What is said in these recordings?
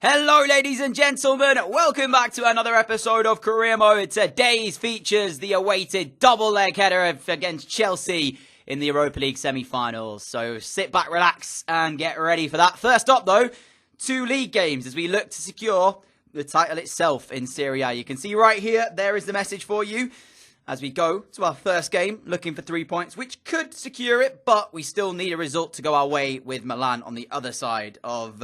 Hello ladies and gentlemen, welcome back to another episode of Career Mode. Today's features the awaited double leg header against Chelsea in the Europa League semi-finals. So sit back, relax and get ready for that. First up though, 2 league games as we look to secure the title itself in Serie A. You can see right here, there is the message for you as we go to our first game, looking for 3 points, which could secure it, but we still need a result to go our way with Milan on the other side of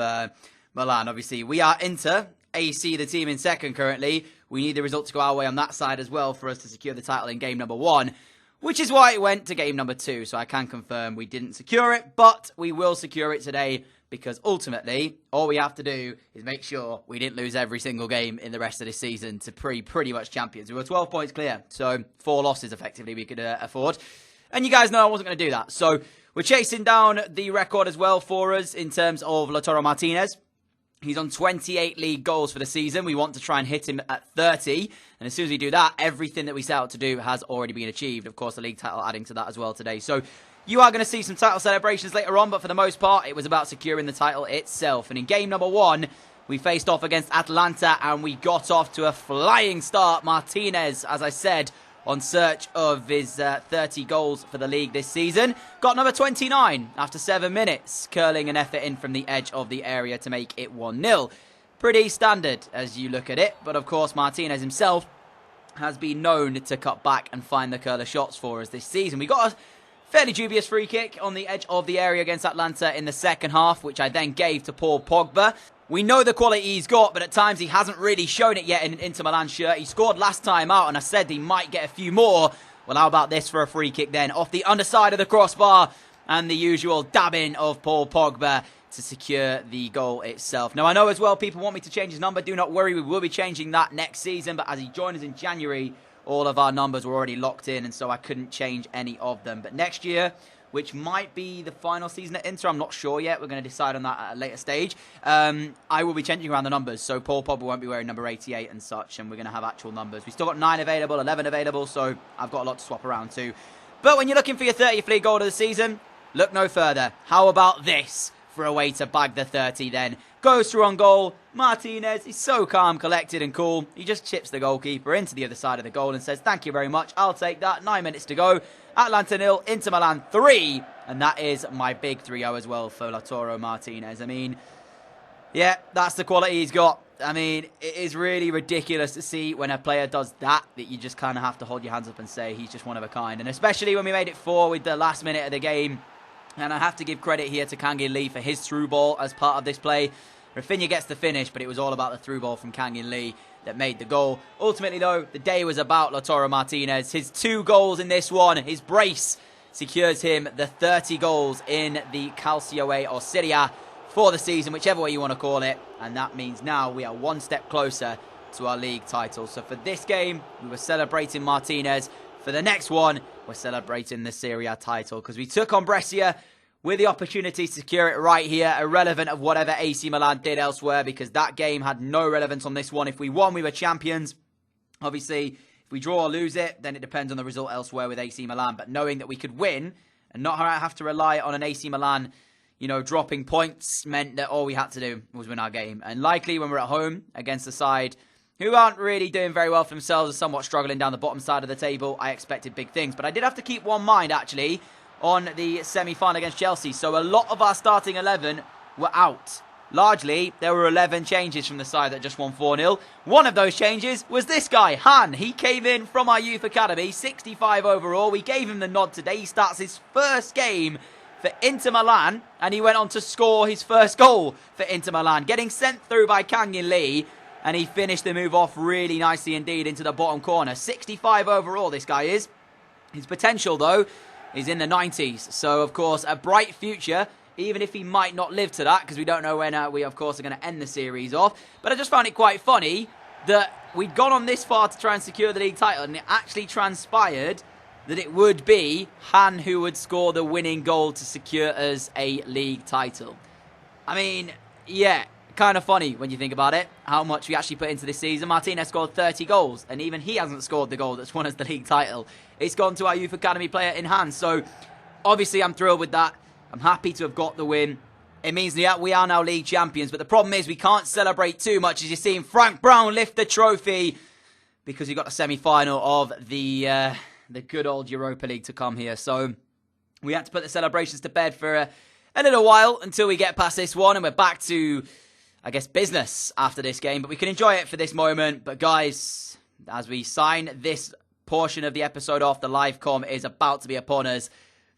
Milan. Obviously, we are Inter, AC the team in second currently. We need the result to go our way on that side as well for us to secure the title in game number 1, which is why it went to game number 2. So I can confirm we didn't secure it, but we will secure it today because ultimately, all we have to do is make sure we didn't lose every single game in the rest of this season to pretty much champions. We were 12 points clear, so 4 losses effectively we could afford. And you guys know I wasn't going to do that. So we're chasing down the record as well for us in terms of Lautaro Martinez. He's on 28 league goals for the season. We want to try and hit him at 30. And as soon as we do that, everything that we set out to do has already been achieved. Of course, the league title adding to that as well today. So you are going to see some title celebrations later on. But for the most part, it was about securing the title itself. And in game number 1, we faced off against Atalanta. And we got off to a flying start. Martinez, as I said, on search of his 30 goals for the league this season. Got number 29 after 7 minutes, curling an effort in from the edge of the area to make it 1-0. Pretty standard as you look at it, but of course Martinez himself has been known to cut back and find the curler shots for us this season. We got a fairly dubious free kick on the edge of the area against Atalanta in the second half, which I then gave to Paul Pogba. We know the quality he's got, but at times he hasn't really shown it yet in an Inter Milan shirt. He scored last time out, and I said he might get a few more. Well, how about this for a free kick then? Off the underside of the crossbar, and the usual dabbing of Paul Pogba to secure the goal itself. Now, I know as well people want me to change his number. Do not worry, we will be changing that next season, but as he joined us in January, all of our numbers were already locked in, and so I couldn't change any of them. But next year, which might be the final season at Inter, I'm not sure yet. We're going to decide on that at a later stage. I will be changing around the numbers, so Paul Pogba won't be wearing number 88 and such, and we're going to have actual numbers. We've still got 9 available, 11 available, so I've got a lot to swap around too. But when you're looking for your 30th league goal of the season, look no further. How about this for a way to bag the 30 then? Goes through on goal. Martinez is so calm, collected and cool. He just chips the goalkeeper into the other side of the goal and says, thank you very much, I'll take that. 9 minutes to go. Atalanta 0, Inter Milan 3. And that is my big 3-0 as well for Lautaro Martinez. I mean, yeah, that's the quality he's got. I mean, it is really ridiculous to see when a player does that you just kind of have to hold your hands up and say he's just one of a kind. And especially when we made it 4 with the last minute of the game. And I have to give credit here to Kangin Lee for his through ball as part of this play. Rafinha gets the finish, but it was all about the through ball from Kangin Lee that made the goal. Ultimately, though, the day was about Lautaro Martinez. His 2 goals in this one, his brace secures him the 30 goals in the Calcio A or Serie A for the season, whichever way you want to call it. And that means now we are 1 step closer to our league title. So for this game, we were celebrating Martinez. For the next one, we're celebrating the Serie A title because we took on Brescia with the opportunity to secure it right here, irrelevant of whatever AC Milan did elsewhere, because that game had no relevance on this one. If we won, we were champions. Obviously, if we draw or lose it, then it depends on the result elsewhere with AC Milan. But knowing that we could win and not have to rely on an AC Milan, dropping points meant that all we had to do was win our game. And likely when we're at home against a side who aren't really doing very well for themselves and somewhat struggling down the bottom side of the table, I expected big things. But I did have to keep one mind, actually, on the semi-final against Chelsea. So a lot of our starting 11 were out. Largely, there were 11 changes from the side that just won 4-0. One of those changes was this guy, Han. He came in from our youth academy, 65 overall. We gave him the nod today. He starts his first game for Inter Milan, and he went on to score his first goal for Inter Milan, getting sent through by Kangin Lee, and he finished the move off really nicely indeed into the bottom corner. 65 overall, this guy is. His potential, though, is in the 90s. So, of course, a bright future, even if he might not live to that, because we don't know when we, of course, are going to end the series off. But I just found it quite funny that we'd gone on this far to try and secure the league title, and it actually transpired that it would be Han who would score the winning goal to secure us a league title. I mean, yeah, kind of funny when you think about it, how much we actually put into this season. Martinez scored 30 goals, and even he hasn't scored the goal that's won us the league title. It's gone to our youth academy player in Han. So, obviously, I'm thrilled with that. I'm happy to have got the win. It means that we are now league champions, but the problem is we can't celebrate too much as you're seeing Frank Brown lift the trophy because we got the semi-final of the good old Europa League to come here. So we had to put the celebrations to bed for a little while until we get past this one and we're back to, I guess, business after this game. But we can enjoy it for this moment. But guys, as we sign this portion of the episode off, the live comm is about to be upon us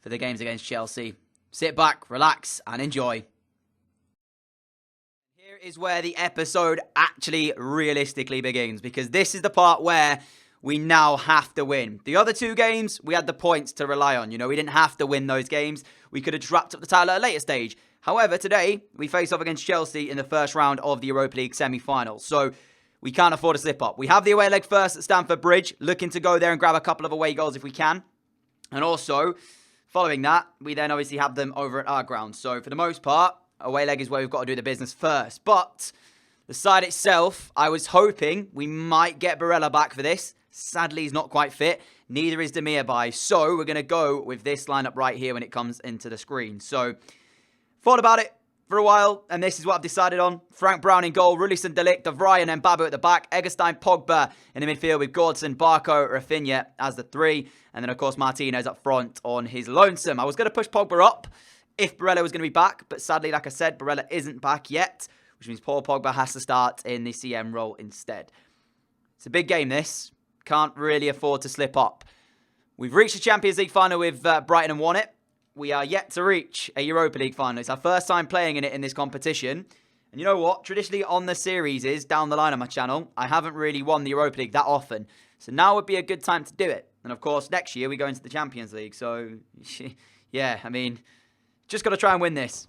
for the games against Chelsea. Sit back, relax, and enjoy. Here is where the episode actually realistically begins, because this is the part where we now have to win. The other two games, we had the points to rely on. You know, we didn't have to win those games. We could have just wrapped up the title at a later stage. However, today, we face off against Chelsea in the first round of the Europa League semi-finals. So we can't afford to slip up. We have the away leg first at Stamford Bridge, looking to go there and grab a couple of away goals if we can. And also, following that, we then obviously have them over at our ground. So for the most part, away leg is where we've got to do the business first. But the side itself, I was hoping we might get Barella back for this. Sadly, he's not quite fit. Neither is Demirbay. So we're going to go with this lineup right here when it comes into the screen. So thought about it for a while, and this is what I've decided on. Frank Brown in goal, Rulisan De Ligt, De Vrij, and then Babu at the back. Eggestein, Pogba in the midfield with Gordson, Barco, Rafinha as the three. And then, of course, Martinez up front on his lonesome. I was going to push Pogba up if Barella was going to be back, but sadly, like I said, Barella isn't back yet, which means Paul Pogba has to start in the CM role instead. It's a big game, this. Can't really afford to slip up. We've reached the Champions League final with Brighton and won it. We are yet to reach a Europa League final. It's our first time playing in it in this competition. And you know what? Traditionally on the series is down the line on my channel, I haven't really won the Europa League that often. So now would be a good time to do it. And of course, next year we go into the Champions League. So, yeah, I mean, just got to try and win this.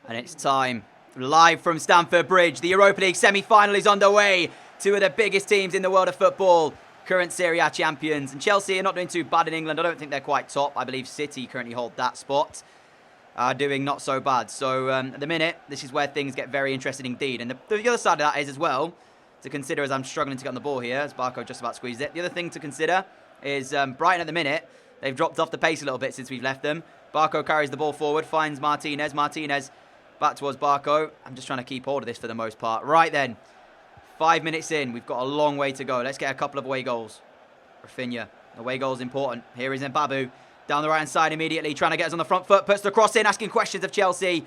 And it's time. Live from Stamford Bridge, the Europa League semi-final is underway. Two of the biggest teams in the world of football, current Serie A champions. And Chelsea are not doing too bad in England. I don't think they're quite top. I believe City currently hold that spot. Doing not so bad. So at the minute, this is where things get very interesting indeed. And the other side of that is as well, to consider as I'm struggling to get on the ball here, as Barco just about squeezed it. The other thing to consider is Brighton at the minute, they've dropped off the pace a little bit since we've left them. Barco carries the ball forward, finds Martinez. Martinez back towards Barco. I'm just trying to keep hold of this for the most part. Right then. 5 minutes in, we've got a long way to go. Let's get a couple of away goals. Rafinha, away goals important. Here is Babu, down the right-hand side immediately, trying to get us on the front foot, puts the cross in, asking questions of Chelsea,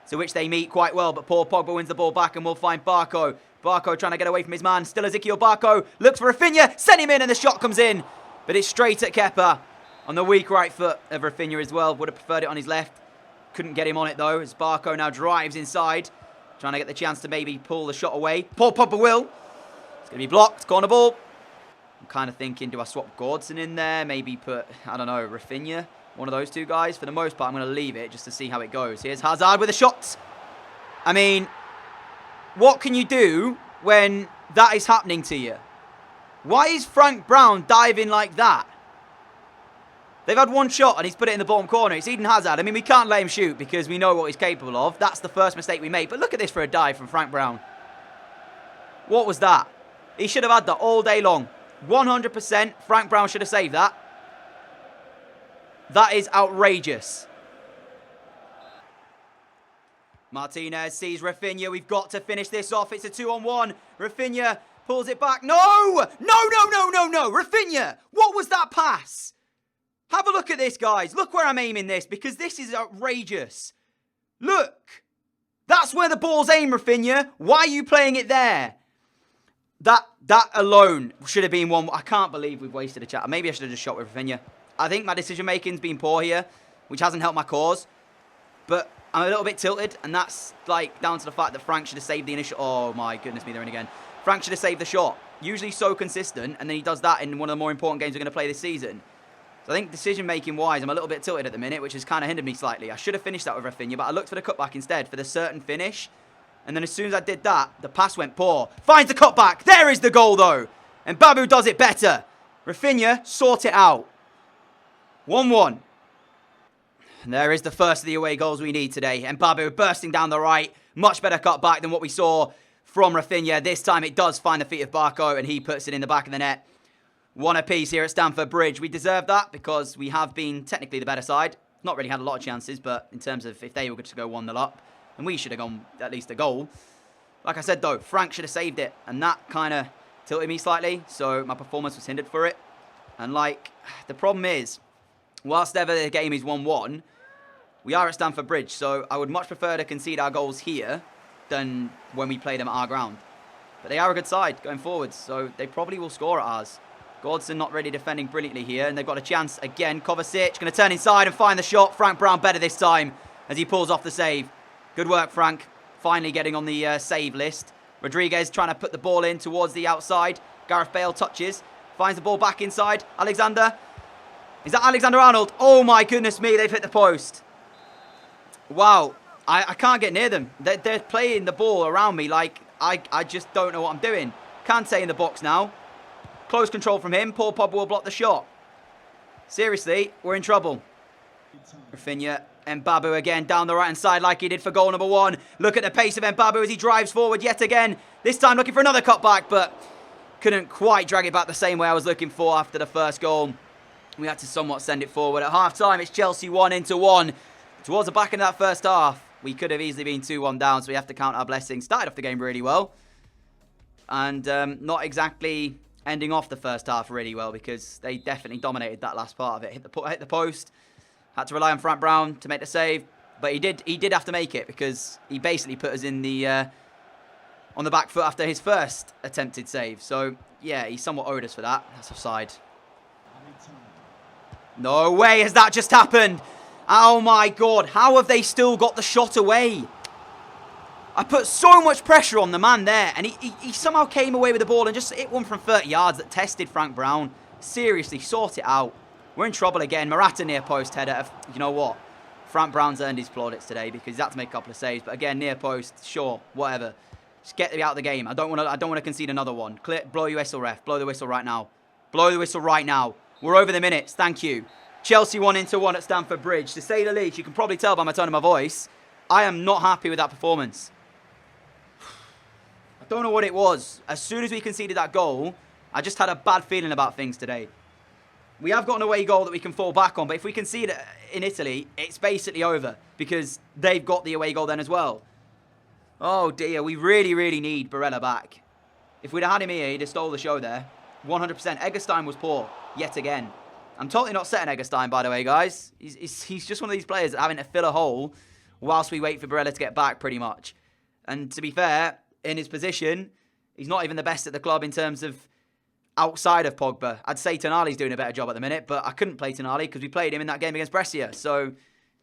to which they meet quite well, but Paul Pogba wins the ball back and we'll find Barco. Barco trying to get away from his man, still Ezekiel Barco, looks for Rafinha, send him in and the shot comes in, but it's straight at Kepa, on the weak right foot of Rafinha as well, would have preferred it on his left, couldn't get him on it though, as Barco now drives inside, trying to get the chance to maybe pull the shot away. Paul Pogba will. It's going to be blocked. Corner ball. I'm kind of thinking, do I swap Gordson in there? Maybe put, I don't know, Rafinha? One of those two guys. For the most part, I'm going to leave it just to see how it goes. Here's Hazard with a shot. I mean, what can you do when that is happening to you? Why is Frank Brown diving like that? They've had one shot and he's put it in the bottom corner. It's Eden Hazard. I mean, we can't let him shoot because we know what he's capable of. That's the first mistake we made. But look at this for a dive from Frank Brown. What was that? He should have had that all day long. 100% Frank Brown should have saved that. That is outrageous. Martinez sees Rafinha. We've got to finish this off. It's a 2-on-1. Rafinha pulls it back. No! No! Rafinha! What was that pass? Have a look at this, guys. Look where I'm aiming this, because this is outrageous. Look. That's where the ball's aimed, Rafinha. Why are you playing it there? That alone should have been one. I can't believe we've wasted a chat. Maybe I should have just shot with Rafinha. I think my decision-making's been poor here, which hasn't helped my cause. But I'm a little bit tilted, and that's like down to the fact that Frank should have saved the initial... Oh, my goodness me, they're in again. Frank should have saved the shot. Usually so consistent, and then he does that in one of the more important games we're going to play this season. So I think decision-making wise, I'm a little bit tilted at the minute, which has kind of hindered me slightly. I should have finished that with Rafinha, but I looked for the cutback instead for the certain finish. And then as soon as I did that, the pass went poor. Finds the cutback. There is the goal, though. And Babu does it better. Rafinha, sort it out. 1-1. And there is the first of the away goals we need today. And Babu bursting down the right. Much better cutback than what we saw from Rafinha. This time it does find the feet of Barco, and he puts it in the back of the net. One apiece here at Stamford Bridge. We deserve that because we have been technically the better side. not really had a lot of chances, but in terms of if they were to go 1-0 up, then we should have gone at least a goal. Like I said, though, Frank should have saved it, and that kind of tilted me slightly, so my performance was hindered for it. And, like, the problem is, whilst ever the game is 1-1, we are at Stamford Bridge, so I would much prefer to concede our goals here than when we play them at our ground. But they are a good side going forwards, so they probably will score at ours. Gordson not really defending brilliantly here, and they've got a chance again. Kovacic going to turn inside and find the shot. Frank Brown better this time as he pulls off the save. Good work, Frank. Finally getting on the save list. Rodriguez trying to put the ball in towards the outside. Gareth Bale touches, finds the ball back inside. Alexander. Is that Alexander-Arnold? Oh my goodness me, they've hit the post. Wow, I can't get near them. They're playing the ball around me like I just don't know what I'm doing. Kante in the box now. Close control from him. Paul Pogba will block the shot. Seriously, we're in trouble. Rafinha, Mbabu again down the right-hand side like he did for goal number 1. Look at the pace of Mbabu as he drives forward yet again. This time looking for another cutback, but couldn't quite drag it back the same way I was looking for after the first goal. We had to somewhat send it forward. At half-time, it's Chelsea 1-1. Towards the back end of that first half, we could have easily been 2-1 down, so we have to count our blessings. Started off the game really well. And not exactly ending off the first half really well because they definitely dominated that last part of it. Hit the post. Had to rely on Frank Brown to make the save. But he did have to make it because he basically put us in the on the back foot after his first attempted save. So, yeah, he somewhat owed us for that. That's offside. No way has that just happened. Oh my God, how have they still got the shot away? I put so much pressure on the man there, and he somehow came away with the ball and just hit one from 30 yards that tested Frank Brown. Seriously, sort it out. We're in trouble again. Morata near post header. You know what? Frank Brown's earned his plaudits today because he's had to make a couple of saves. But again, near post, sure, whatever. Just get me out of the game. I don't want to concede another one. Blow your whistle, ref. Blow the whistle right now. Blow the whistle right now. We're over the minutes. Thank you. Chelsea 1-1 at Stamford Bridge. To say the least, you can probably tell by my tone of my voice, I am not happy with that performance. I don't know what it was. As soon as we conceded that goal, I just had a bad feeling about things today. We have got an away goal that we can fall back on, but if we concede it in Italy, it's basically over because they've got the away goal then as well. Oh dear, we really, really need Barella back. If we'd have had him here, he'd have stole the show there. 100%. Eggestein was poor, yet again. I'm totally not setting Eggestein, by the way, guys. He's just one of these players that having to fill a hole whilst we wait for Barella to get back, pretty much. And to be fair, in his position, he's not even the best at the club in terms of outside of Pogba. I'd say Tonali's doing a better job at the minute, but I couldn't play Tonali because we played him in that game against Brescia. So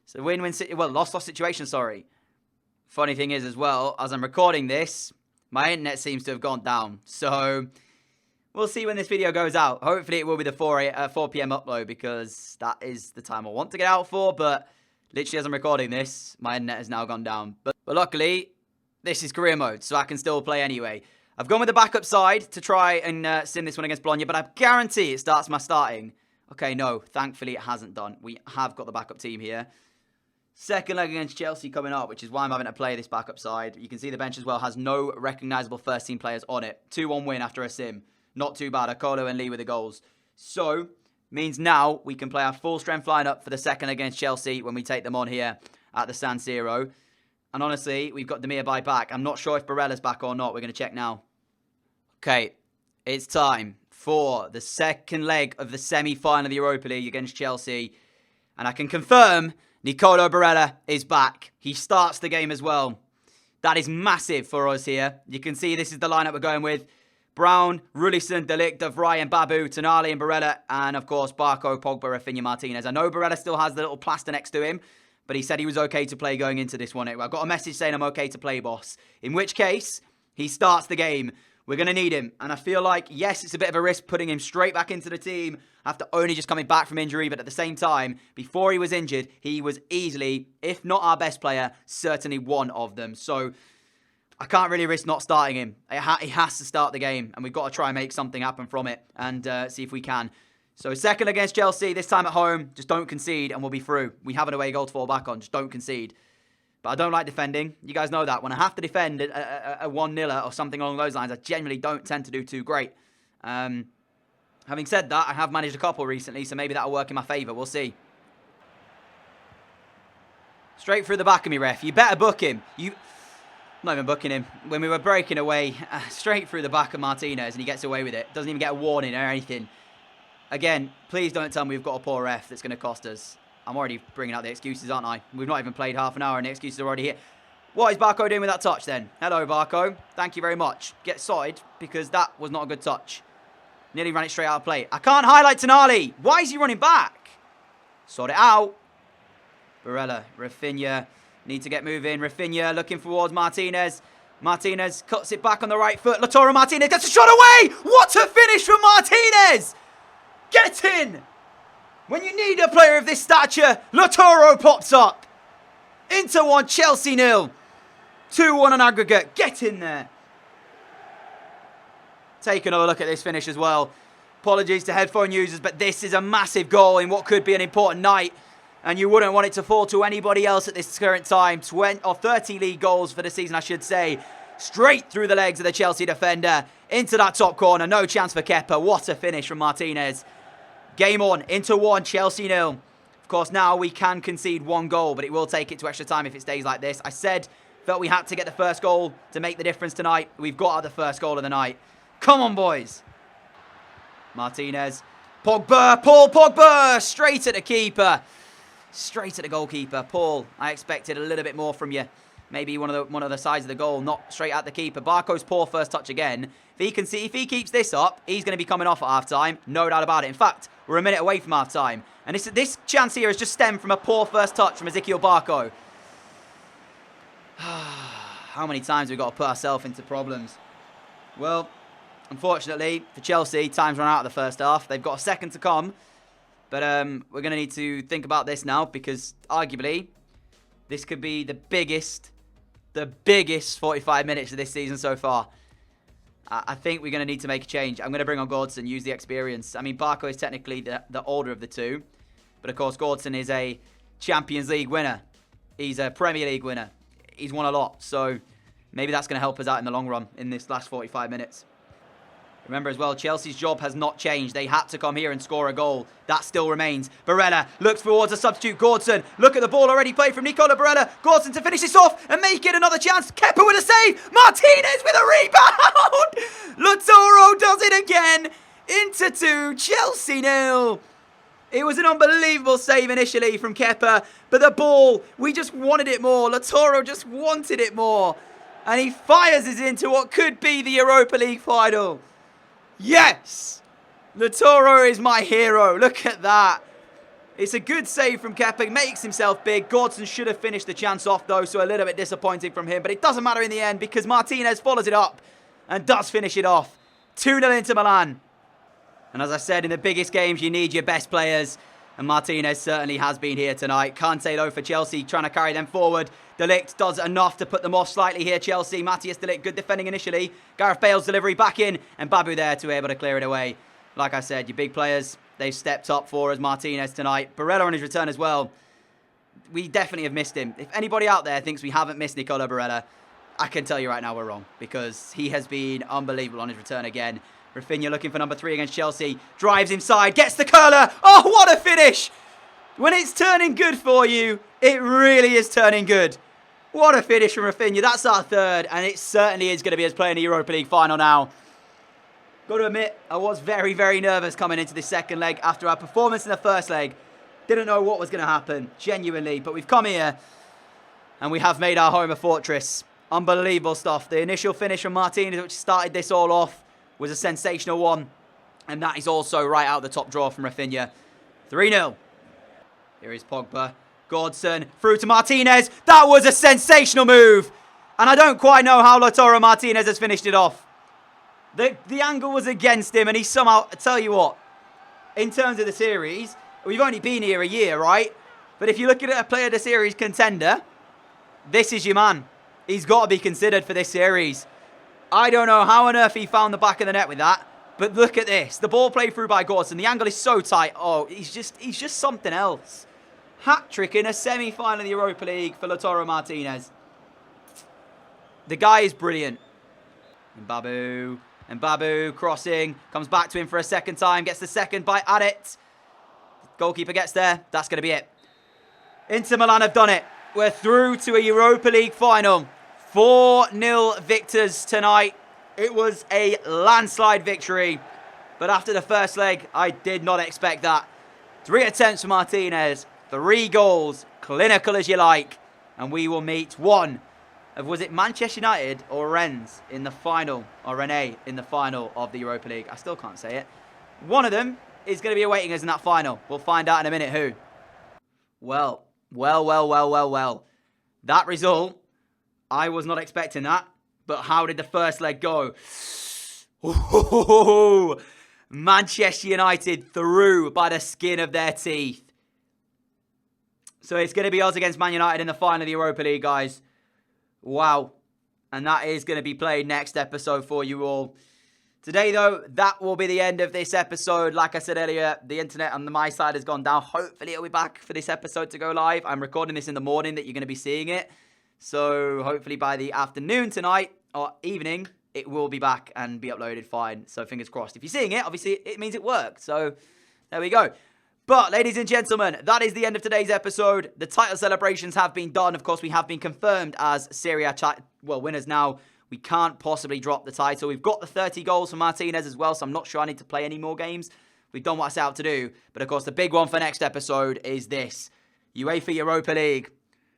it's a win-win, loss situation, sorry. Funny thing is as well, as I'm recording this, my internet seems to have gone down. So we'll see when this video goes out. Hopefully it will be the 4 p.m. upload because that is the time I want to get out for. But literally as I'm recording this, my internet has now gone down. But luckily, this is career mode, so I can still play anyway. I've gone with the backup side to try and sim this one against Bologna, but I guarantee it starts my starting. Okay, no, thankfully it hasn't done. We have got the backup team here. Second leg against Chelsea coming up, which is why I'm having to play this backup side. You can see the bench as well has no recognisable first-team players on it. 2-1 win after a sim. Not too bad. Okolo and Lee with the goals. So, means now we can play our full-strength lineup for the second against Chelsea when we take them on here at the San Siro. And honestly, we've got Demirbay back. I'm not sure if Barella's back or not. We're going to check now. Okay, it's time for the second leg of the semi-final of the Europa League against Chelsea. And I can confirm Nicolo Barella is back. He starts the game as well. That is massive for us here. You can see this is the lineup we're going with. Brown, Rullison, De Ligt, De Vrij and Babu, Tonali and Barella, and of course Barco, Pogba, Rafinha, Martinez. I know Barella still has the little plaster next to him, but he said he was okay to play going into this one. I've got a message saying I'm okay to play, boss. In which case, he starts the game. We're going to need him. And I feel like, yes, it's a bit of a risk putting him straight back into the team after only just coming back from injury. But at the same time, before he was injured, he was easily, if not our best player, certainly one of them. So I can't really risk not starting him. He has to start the game. And we've got to try and make something happen from it and see if we can. So second against Chelsea, this time at home. Just don't concede and we'll be through. We have an away goal to fall back on. Just don't concede. But I don't like defending. You guys know that. When I have to defend a 1-0 or something along those lines, I generally don't tend to do too great. Having said that, I have managed a couple recently, so maybe that'll work in my favour. We'll see. Straight through the back of me, ref. You better book him. I'm not even booking him. When we were breaking away, straight through the back of Martinez, and he gets away with it. Doesn't even get a warning or anything. Again, please don't tell me we've got a poor ref that's going to cost us. I'm already bringing out the excuses, aren't I? We've not even played half an hour, and the excuses are already here. What is Barco doing with that touch, then? Hello, Barco. Thank you very much. Get sorted, because that was not a good touch. Nearly ran it straight out of play. I can't highlight Tonali. Why is he running back? Sort it out. Barella, Rafinha, need to get moving. Rafinha looking towards Martinez. Martinez cuts it back on the right foot. Lautaro Martinez gets a shot away. What a finish from Martinez. Get in. When you need a player of this stature, Lautaro pops up. Inter 1, Chelsea 0. 2-1 on aggregate. Get in there. Take another look at this finish as well. Apologies to headphone users, but this is a massive goal in what could be an important night. And you wouldn't want it to fall to anybody else at this current time. 30 league goals for the season, I should say. Straight through the legs of the Chelsea defender. Into that top corner. No chance for Kepa. What a finish from Martinez. Game on. Inter 1, Chelsea 0. Of course, now we can concede 1 goal, but it will take it to extra time if it stays like this. I felt we had to get the first goal to make the difference tonight. We've got the first goal of the night. Come on, boys. Martinez. Pogba. Paul Pogba. Straight at the keeper. Straight at the goalkeeper. Paul, I expected a little bit more from you. Maybe one of the sides of the goal, not straight at the keeper. Barco's poor first touch again. If he keeps this up, he's going to be coming off at half-time. No doubt about it. In fact, we're a minute away from half-time. And this chance here has just stemmed from a poor first touch from Ezequiel Barco. How many times have we got to put ourselves into problems? Well, unfortunately, for Chelsea, time's run out of the first half. They've got a second to come. But we're going to need to think about this now, because arguably, this could be the biggest 45 minutes of this season so far. I think we're going to need to make a change. I'm going to bring on Gordson, use the experience. I mean, Barco is technically the older of the two. But of course, Gordson is a Champions League winner. He's a Premier League winner. He's won a lot. So maybe that's going to help us out in the long run in this last 45 minutes. Remember as well, Chelsea's job has not changed. They had to come here and score a goal. That still remains. Barella looks towards a substitute. Gordson. Look at the ball already played from Nicola Barella. Gordson to finish this off and make it another chance. Kepa with a save. Martinez with a rebound. Lautaro does it again. Inter 2, Chelsea 0. It was an unbelievable save initially from Kepa. But the ball, we just wanted it more. Lautaro just wanted it more. And he fires us into what could be the Europa League final. Yes! Lautaro is my hero. Look at that. It's a good save from Kepa. Makes himself big. Gordson should have finished the chance off, though, so a little bit disappointing from him. But it doesn't matter in the end, because Martinez follows it up and does finish it off. 2-0 into Milan. And as I said, in the biggest games, you need your best players. And Martinez certainly has been here tonight. Kante, though, for Chelsea, trying to carry them forward. De Ligt does enough to put them off slightly here, Chelsea. Matthias De Ligt, good defending initially. Gareth Bale's delivery back in. And Babu there to be able to clear it away. Like I said, your big players, they've stepped up for us. Martinez tonight. Barella on his return as well. We definitely have missed him. If anybody out there thinks we haven't missed Nicola Barella, I can tell you right now we're wrong. Because he has been unbelievable on his return again. Rafinha looking for number 3 against Chelsea. Drives inside, gets the curler. Oh, what a finish! When it's turning good for you, it really is turning good. What a finish from Rafinha. That's our third, and it certainly is going to be us playing the Europa League final now. Got to admit, I was very, very nervous coming into this second leg after our performance in the first leg. Didn't know what was going to happen, genuinely. But we've come here, and we have made our home a fortress. Unbelievable stuff. The initial finish from Martinez, which started this all off, was a sensational one. And that is also right out the top drawer from Rafinha. 3-0. Here is Pogba. Gordson through to Martinez. That was a sensational move. And I don't quite know how Lautaro Martinez has finished it off. The angle was against him, and he somehow, I tell you what, in terms of the series, we've only been here a year, right? But if you look at a player of the series contender, this is your man. He's got to be considered for this series. I don't know how on earth he found the back of the net with that. But look at this. The ball played through by Gordson. The angle is so tight. Oh, he's just something else. Hat-trick in a semi-final of the Europa League for Lautaro Martinez. The guy is brilliant. And Babu crossing. Comes back to him for a second time. Gets the second bite at it. Goalkeeper gets there. That's going to be it. Inter Milan have done it. We're through to a Europa League final. 4-0 victors tonight. It was a landslide victory. But after the first leg, I did not expect that. 3 attempts for Martinez. 3 goals. Clinical as you like. And we will meet one of, was it Manchester United or Rennes in the final, or Rennes in the final of the Europa League? I still can't say it. One of them is going to be awaiting us in that final. We'll find out in a minute who. Well. That result, I was not expecting that. But how did the first leg go? Ooh, Manchester United through by the skin of their teeth. So it's going to be us against Man United in the final of the Europa League, guys. Wow. And that is going to be played next episode for you all. Today, though, that will be the end of this episode. Like I said earlier, the internet on my side has gone down. Hopefully, it'll be back for this episode to go live. I'm recording this in the morning that you're going to be seeing it. So hopefully by the afternoon tonight or evening, it will be back and be uploaded fine. So fingers crossed. If you're seeing it, obviously, it means it worked. So there we go. But, ladies and gentlemen, that is the end of today's episode. The title celebrations have been done. Of course, we have been confirmed as Serie A winners now. We can't possibly drop the title. We've got the 30 goals for Martinez as well, so I'm not sure I need to play any more games. We've done what I set out to do. But, of course, the big one for next episode is this. UEFA Europa League.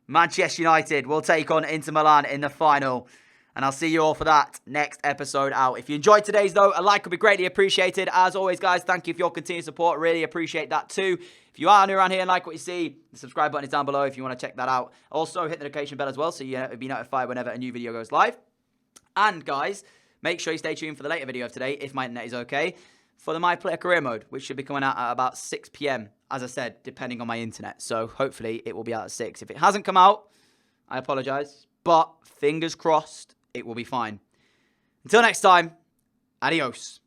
Manchester United will take on Inter Milan in the final. And I'll see you all for that next episode out. If you enjoyed today's, though, a like would be greatly appreciated. As always, guys, thank you for your continued support. Really appreciate that, too. If you are new around here and like what you see, the subscribe button is down below if you want to check that out. Also, hit the notification bell as well so you'll be notified whenever a new video goes live. And, guys, make sure you stay tuned for the later video of today, if my internet is okay, for the My Player Career Mode, which should be coming out at about 6 p.m, as I said, depending on my internet. So, hopefully, it will be out at 6. If it hasn't come out, I apologise. But, fingers crossed, it will be fine. Until next time, adios.